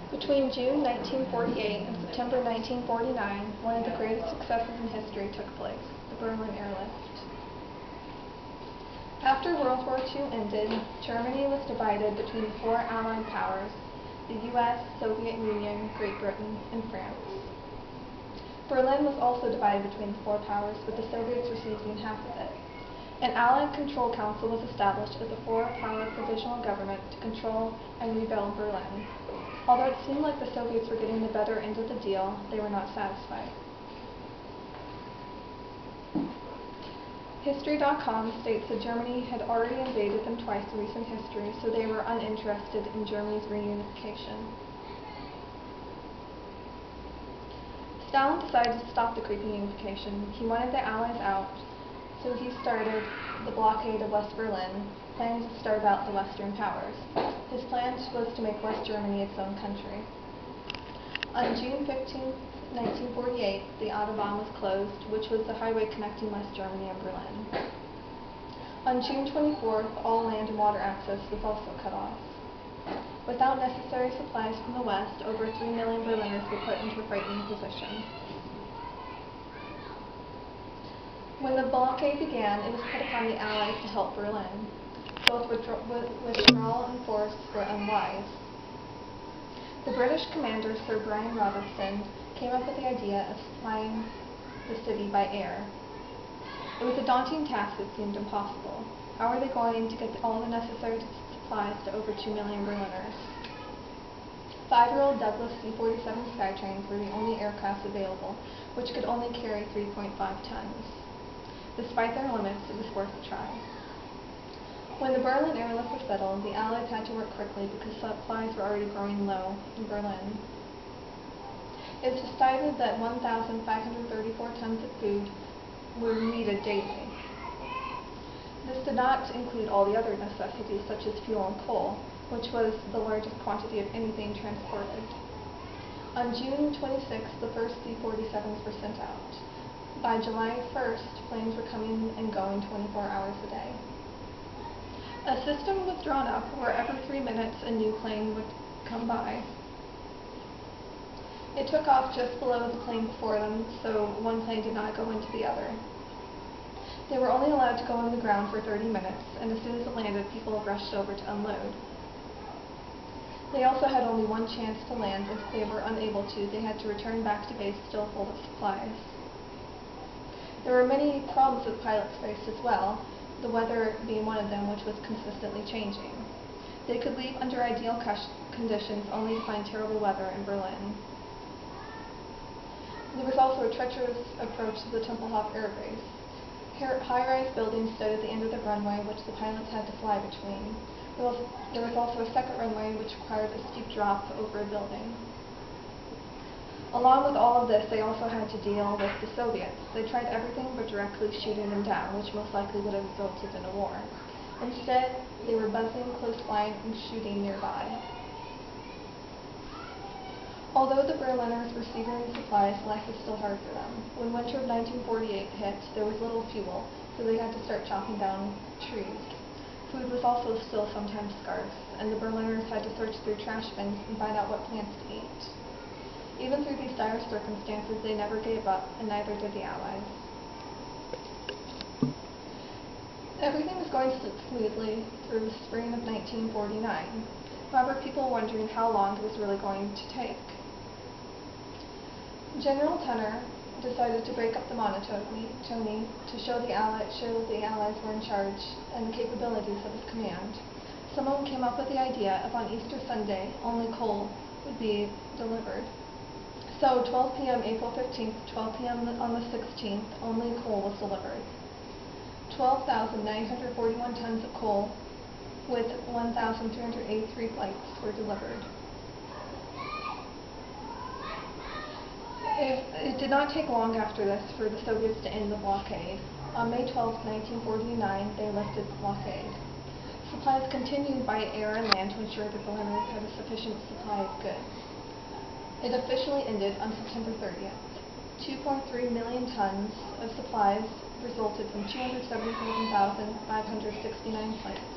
Between June 1948 and September 1949, one of the greatest successes in history took place, the Berlin Airlift. After World War II ended, Germany was divided between the four Allied powers, the US, Soviet Union, Great Britain, and France. Berlin was also divided between the four powers, with the Soviets receiving half of it. An Allied Control Council was established as a four-power provisional government to control and rebuild Berlin. Although it seemed like the Soviets were getting the better end of the deal, they were not satisfied. History.com states that Germany had already invaded them twice in recent history, so they were uninterested in Germany's reunification. Stalin decided to stop the creeping unification. He wanted the Allies out, so he started the blockade of West Berlin, planning to starve out the Western powers. His plan was to make West Germany its own country. On June 15, 1948, the Autobahn was closed, which was the highway connecting West Germany and Berlin. On June 24th, all land and water access was also cut off. Without necessary supplies from the West, over 3 million Berliners were put into a frightening position. When the blockade began, it was put upon the Allies to help Berlin. Both withdrawal and force were unwise. The British commander, Sir Brian Robertson, came up with the idea of supplying the city by air. It was a daunting task that seemed impossible. How are they going to get all the necessary supplies to over 2 million Berliners? 5-year-old Douglas C-47 Skytrains were the only aircraft available, which could only carry 3.5 tons. Despite their limits, it was worth a try. When the Berlin airlift was settled, the Allies had to work quickly because supplies were already growing low in Berlin. It was decided that 1,534 tons of food were needed daily. This did not include all the other necessities such as fuel and coal, which was the largest quantity of anything transported. On June 26th, the first C-47s were sent out. By July 1st, planes were coming and going 24 hours a day. A system was drawn up where every 3 minutes a new plane would come by. It took off just below the plane before them, so one plane did not go into the other. They were only allowed to go on the ground for 30 minutes, and as soon as it landed, people rushed over to unload. They also had only one chance to land. If they were unable to, they had to return back to base still full of supplies. There were many problems that pilots faced as well, the weather being one of them, which was consistently changing. They could leave under ideal conditions only to find terrible weather in Berlin. There was also a treacherous approach to the Tempelhof Air Base. High-rise buildings stood at the end of the runway, which the pilots had to fly between. There was also a second runway, which required a steep drop over a building. Along with all of this, they also had to deal with the Soviets. They tried everything but directly shooting them down, which most likely would have resulted in a war. Instead, they were buzzing close by and shooting nearby. Although the Berliners were receiving supplies, life was still hard for them. When winter of 1948 hit, there was little fuel, so they had to start chopping down trees. Food was also still sometimes scarce, and the Berliners had to search through trash bins and find out what plants to eat. Even through these dire circumstances, they never gave up, and neither did the Allies. Everything was going smoothly through the spring of 1949. However, people were wondering how long it was really going to take. General Tunner decided to break up the monotony to show the Allies were in charge and the capabilities of his command. Someone came up with the idea of on Easter Sunday, only coal would be delivered. So 12 p.m. April 15th, 12 p.m. on the 16th, only coal was delivered. 12,941 tons of coal with 1,383 flights were delivered. It did not take long after this for the Soviets to end the blockade. On May 12, 1949, they lifted the blockade. Supplies continued by air and land to ensure that Berliners had a sufficient supply of goods. It officially ended on September 30th. 2.3 million tons of supplies resulted from 277,569 flights.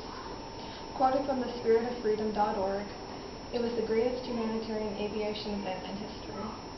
Quoted from thespiritofreedom.org, it was the greatest humanitarian aviation event in history.